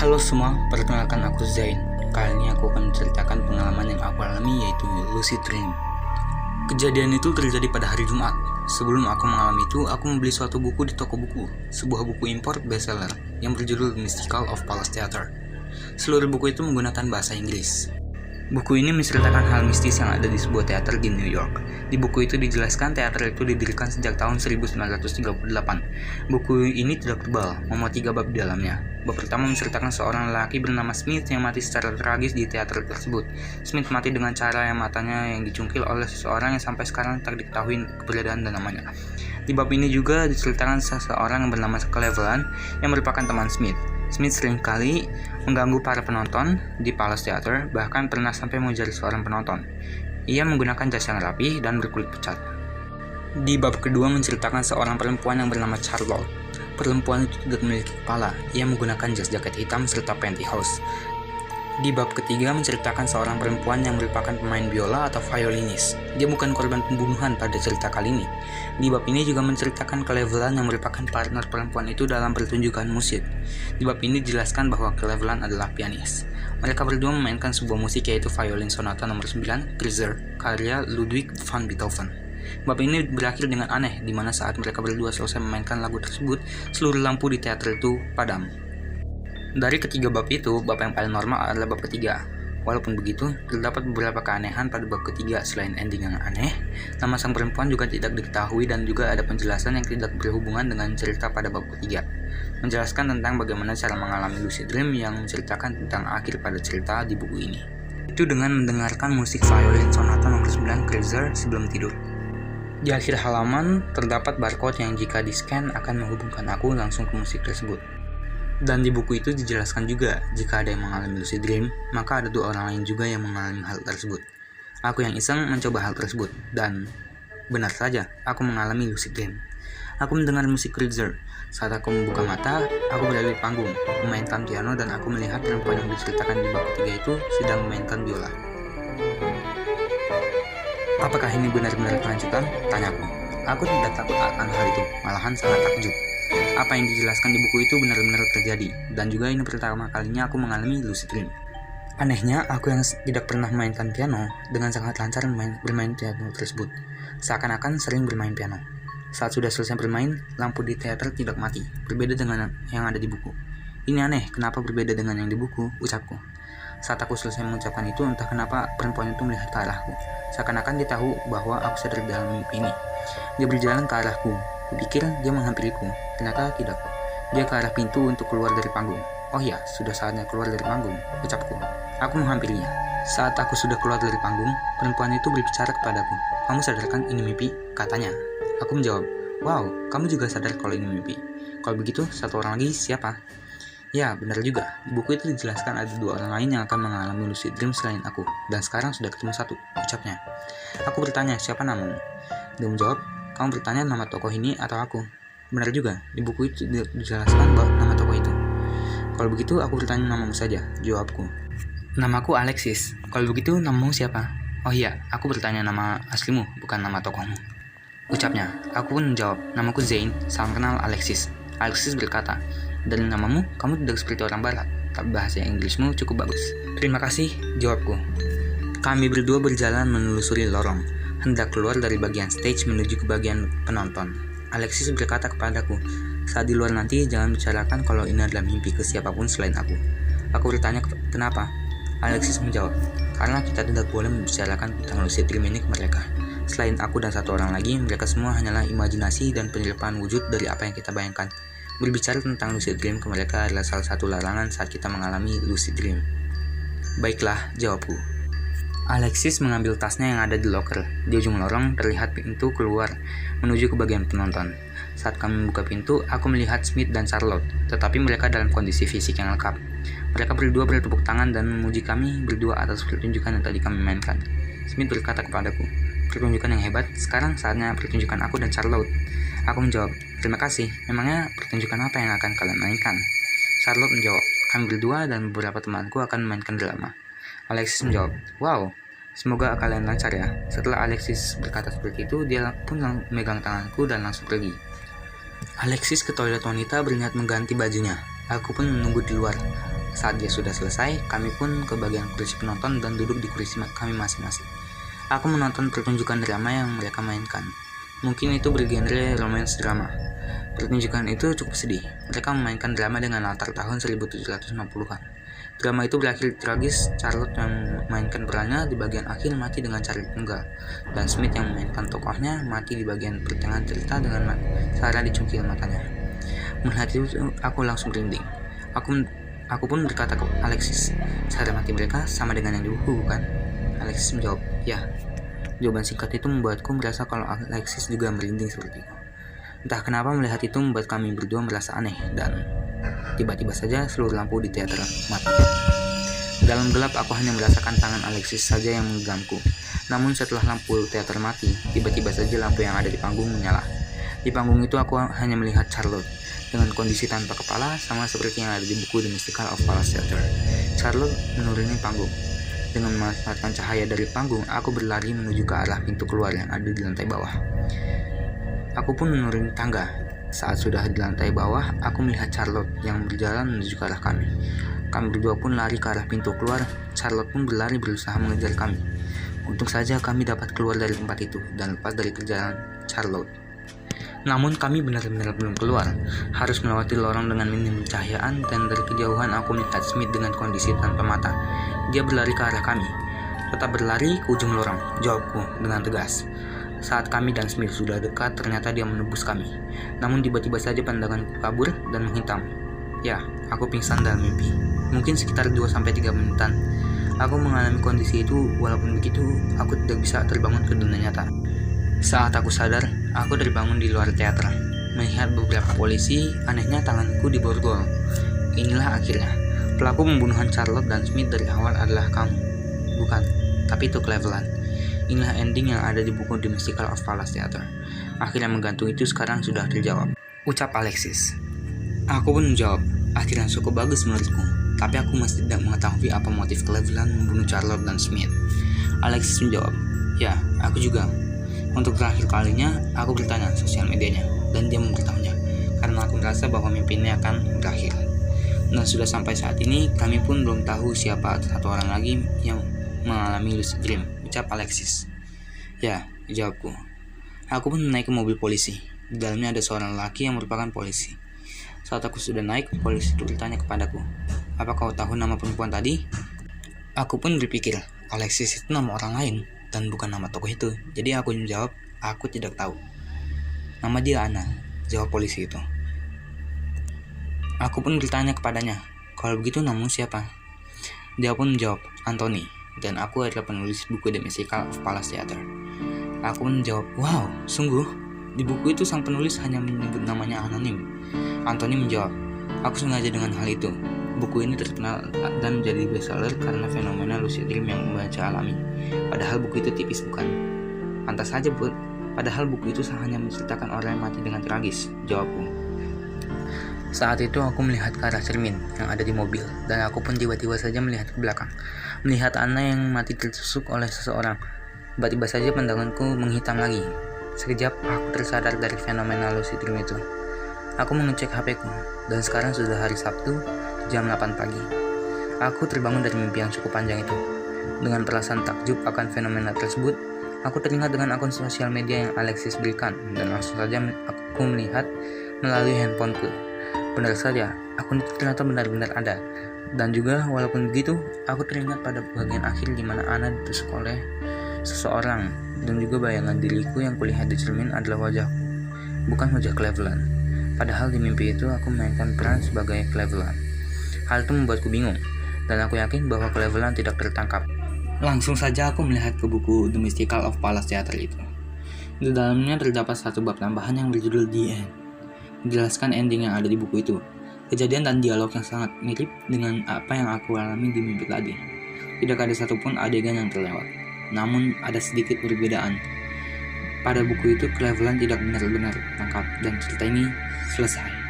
Halo semua, perkenalkan aku Zain. Kali ini aku akan menceritakan pengalaman yang aku alami, yaitu lucid dream. Kejadian itu terjadi pada hari Jumat. Sebelum aku mengalami itu, aku membeli suatu buku di toko buku, sebuah buku import bestseller yang berjudul The Mystical of Palace Theatre. Seluruh buku itu menggunakan bahasa Inggris. Buku ini menceritakan hal mistis yang ada di sebuah teater di New York. Di buku itu dijelaskan teater itu didirikan sejak tahun 1938. Buku ini tidak tebal, memuat 3 bab di dalamnya. Bab pertama menceritakan seorang lelaki bernama Smith yang mati secara tragis di teater tersebut. Smith mati dengan cara yang matanya yang dicungkil oleh seseorang yang sampai sekarang tak diketahui keberadaan dan namanya. Di bab ini juga diceritakan seseorang yang bernama Cleveland yang merupakan teman Smith. Smith seringkali mengganggu para penonton di Palace Theatre, bahkan pernah sampai mengejar seorang penonton. Ia menggunakan jas yang rapi dan berkulit pucat. Di bab kedua menceritakan seorang perempuan yang bernama Charlotte. Perempuan itu tidak memiliki kepala. Ia menggunakan jas jaket hitam serta pantyhose. Di bab ketiga menceritakan seorang perempuan yang merupakan pemain biola atau violinis. Dia bukan korban pembunuhan pada cerita kali ini. Di bab ini juga menceritakan Cleveland yang merupakan partner perempuan itu dalam pertunjukan musik. Di bab ini dijelaskan bahwa Cleveland adalah pianis. Mereka berdua memainkan sebuah musik yaitu Violin Sonata nomor 9, Kreutzer, karya Ludwig van Beethoven. Bab ini berakhir dengan aneh, di mana saat mereka berdua selesai memainkan lagu tersebut, seluruh lampu di teater itu padam. Dari ketiga bab itu, bab yang paling normal adalah bab ketiga. Walaupun begitu, terdapat beberapa keanehan pada bab ketiga. Selain ending yang aneh, nama sang perempuan juga tidak diketahui dan juga ada penjelasan yang tidak berhubungan dengan cerita pada bab ketiga. Menjelaskan tentang bagaimana cara mengalami lucid dream yang menceritakan tentang akhir pada cerita di buku ini. Itu dengan mendengarkan musik Violin Sonata nomor 9 Kreutzer sebelum tidur. Di akhir halaman, terdapat barcode yang jika di-scan akan menghubungkan aku langsung ke musik tersebut. Dan di buku itu dijelaskan juga, jika ada yang mengalami lucid dream, maka ada 2 orang lain juga yang mengalami hal tersebut. Aku yang iseng mencoba hal tersebut, dan benar saja, aku mengalami lucid dream. Aku mendengar musik Kreutzer. Saat aku membuka mata, aku berada di panggung, memainkan piano, dan aku melihat perempuan yang diceritakan di bab ketiga itu sedang memainkan biola. Apakah ini benar-benar kelanjutan? Tanyaku. Aku tidak takut akan hal itu, malahan sangat takjub. Apa yang dijelaskan di buku itu benar-benar terjadi, dan juga ini pertama kalinya aku mengalami lucid dream. Anehnya, aku yang tidak pernah memainkan piano dengan sangat lancar bermain piano tersebut, seakan-akan sering bermain piano. Saat sudah selesai bermain, lampu di teater tidak mati, berbeda dengan yang ada di buku. Ini aneh, kenapa berbeda dengan yang di buku, ucapku. Saat aku selesai mengucapkan itu, entah kenapa perempuan itu melihat ke arahku, seakan-akan dia tahu bahwa aku sadar dalam mimpi ini. Dia berjalan ke arahku. Kupikir dia menghampiriku, ternyata tidak. Dia ke arah pintu untuk keluar dari panggung. Oh ya, sudah saatnya keluar dari panggung, ucapku. Aku menghampirinya. Saat aku sudah keluar dari panggung, perempuan itu berbicara kepadaku. Kamu sadarkan ini mimpi? Katanya. Aku menjawab, wow, kamu juga sadar kalau ini mimpi. Kalau begitu, satu orang lagi siapa? Ya, benar juga. Di buku itu dijelaskan ada 2 orang lain yang akan mengalami lucid dream selain aku. Dan sekarang sudah ketemu 1, ucapnya. Aku bertanya, siapa namamu? Dia menjawab, kamu bertanya nama tokoh ini atau aku? Benar juga, di buku itu dijelaskan bahwa nama tokoh itu. Kalau begitu, aku bertanya namamu saja, jawabku. Namaku Alexis. Kalau begitu, namamu siapa? Oh iya, aku bertanya nama aslimu, bukan nama tokohmu, ucapnya. Aku pun menjawab, namaku Zain, salam kenal Alexis. Alexis berkata, dari namamu, kamu tidak seperti orang barat, tapi bahasa Inggrismu cukup bagus. Terima kasih, jawabku. Kami berdua berjalan menelusuri lorong, hendak keluar dari bagian stage menuju ke bagian penonton. Alexis berkata kepadaku, saat di luar nanti jangan bicarakan kalau ini adalah mimpi ke siapapun selain aku. Aku bertanya kenapa? Alexis menjawab, karena kita tidak boleh membicarakan tentang lucid dream ini ke mereka. Selain aku dan 1 orang lagi, mereka semua hanyalah imajinasi dan penyerupaan wujud dari apa yang kita bayangkan. Berbicara tentang lucid dream ke mereka adalah salah satu larangan saat kita mengalami lucid dream. Baiklah, jawabku. Alexis mengambil tasnya yang ada di loker. Di ujung lorong terlihat pintu keluar menuju ke bagian penonton. Saat kami membuka pintu, aku melihat Smith dan Charlotte, tetapi mereka dalam kondisi fisik yang lengkap. Mereka berdua bertepuk tangan dan memuji kami berdua atas pertunjukan yang tadi kami mainkan. Smith berkata kepadaku, pertunjukan yang hebat, sekarang saatnya pertunjukan aku dan Charlotte. Aku menjawab, terima kasih, memangnya pertunjukan apa yang akan kalian mainkan? Charlotte menjawab, kami berdua dan beberapa temanku akan memainkan drama. Alexis menjawab, wow, semoga kalian lancar ya. Setelah Alexis berkata seperti itu, dia pun memegang tanganku dan langsung pergi. Alexis ke toilet wanita berniat mengganti bajunya. Aku pun menunggu di luar. Saat dia sudah selesai, kami pun ke bagian kursi penonton dan duduk di kursi kami masing-masing. Aku menonton pertunjukan drama yang mereka mainkan. Mungkin itu bergenre romance drama. Pertunjukan itu cukup sedih. Mereka memainkan drama dengan latar tahun 1760-an. Drama itu berakhir tragis. Charlotte yang memainkan perannya di bagian akhir mati dengan cara dipenggal, dan Smith yang memainkan tokohnya mati di bagian pertengahan cerita dengan cara dicungkil matanya. Melihat itu, aku langsung merinding. Aku pun berkata ke Alexis, cara mati mereka sama dengan yang di buku, bukan? Alexis menjawab, ya. Jawaban singkat itu membuatku merasa kalau Alexis juga merinding seperti itu. Entah kenapa melihat itu membuat kami berdua merasa aneh, dan tiba-tiba saja seluruh lampu di teater mati. Dalam gelap aku hanya merasakan tangan Alexis saja yang menggenggamku. Namun setelah lampu teater mati, tiba-tiba saja lampu yang ada di panggung menyala. Di panggung itu aku hanya melihat Charlotte dengan kondisi tanpa kepala, sama seperti yang ada di buku The Mystical of Palace Theater. Charlotte menuruni panggung. Dengan memanfaatkan cahaya dari panggung, aku berlari menuju ke arah pintu keluar yang ada di lantai bawah. Aku pun menuruni tangga. Saat sudah di lantai bawah, aku melihat Charlotte yang berjalan menuju ke arah kami. Kami berdua pun lari ke arah pintu keluar. Charlotte pun berlari berusaha mengejar kami. Untung saja kami dapat keluar dari tempat itu dan lepas dari kejaran Charlotte. Namun kami benar-benar belum keluar. Harus melewati lorong dengan minim cahayaan, dan dari kejauhan aku melihat Smith dengan kondisi tanpa mata. Dia berlari ke arah kami. Tetap berlari ke ujung lorong, jawabku dengan tegas. Saat kami dan Smith sudah dekat, ternyata dia menembus kami. Namun tiba-tiba saja pandanganku kabur dan menghitam. Ya, aku pingsan dalam mimpi. Mungkin sekitar 2-3 menitan. Aku mengalami kondisi itu, walaupun begitu, aku tidak bisa terbangun ke dunia nyata. Saat aku sadar, aku terbangun di luar teater. Melihat beberapa polisi, anehnya tanganku diborgol. Inilah akhirnya. Pelaku pembunuhan Charlotte dan Smith dari awal adalah kamu. Bukan, tapi itu Cleveland. Inilah ending yang ada di buku The Mystical of Palace Theater. Akhirnya menggantung itu sekarang sudah terjawab, ucap Alexis. Aku pun menjawab, akhirnya cukup bagus menurutku. Tapi aku masih tidak mengetahui apa motif Cleveland membunuh Charlotte dan Smith. Alexis menjawab, ya, aku juga. Untuk terakhir kalinya, aku bertanya sosial medianya, dan dia memberitahunya, karena aku merasa bahwa mimpi ini akan berakhir. Dan sudah sampai saat ini, kami pun belum tahu siapa satu orang lagi yang mengalami lucid dream, ucap Alexis. Ya, jawabku. Aku pun naik ke mobil polisi. Di dalamnya ada seorang laki yang merupakan polisi. Saat aku sudah naik, polisi itu bertanya kepadaku, apa kau tahu nama perempuan tadi? Aku pun berpikir, Alexis itu nama orang lain, dan bukan nama tokoh itu. Jadi aku menjawab, aku tidak tahu. Nama dia Anna, jawab polisi itu. Aku pun bertanya kepadanya, kalau begitu namamu siapa? Dia pun menjawab, Anthony, dan aku adalah penulis buku The Mystical of Palace Theater. Aku pun menjawab, wow, sungguh? Di buku itu sang penulis hanya menyebut namanya anonim. Anthony menjawab, aku sengaja dengan hal itu. Buku ini terkenal dan menjadi bestseller karena fenomena lucid dream yang membaca alami. Padahal buku itu tipis, bukan? Pantas saja, Bud. Padahal buku itu hanya menceritakan orang yang mati dengan tragis, jawabku. Saat itu aku melihat ke arah cermin yang ada di mobil, dan aku pun tiba-tiba saja melihat ke belakang. Melihat Anna yang mati tertusuk oleh seseorang. Tiba-tiba saja pandanganku menghitam lagi. Sekejap aku tersadar dari fenomena lucid dream itu. Aku mengecek HP-ku, dan sekarang sudah hari Sabtu, jam 8 pagi. Aku terbangun dari mimpi yang cukup panjang itu. Dengan perasaan takjub akan fenomena tersebut, aku teringat dengan akun sosial media yang Alexis berikan, dan langsung saja aku melihat melalui handphoneku. Benar saja, akun itu ternyata benar-benar ada. Dan juga walaupun begitu, aku teringat pada bagian akhir di mana Anna ditusuk oleh seseorang, dan juga bayangan diriku yang kulihat di cermin adalah wajahku, bukan wajah Cleveland. Padahal di mimpi itu aku memainkan peran sebagai Cleveland. Hal itu membuatku bingung, dan aku yakin bahwa Cleveland tidak tertangkap. Langsung saja aku melihat ke buku The Mystical of Palace Theater itu. Di dalamnya terdapat satu bab tambahan yang berjudul The End, menjelaskan ending yang ada di buku itu. Kejadian dan dialog yang sangat mirip dengan apa yang aku alami di mimpi tadi. Tidak ada satupun adegan yang terlewat. Namun ada sedikit perbedaan. Pada buku itu Cleveland tidak benar-benar tertangkap dan cerita ini selesai.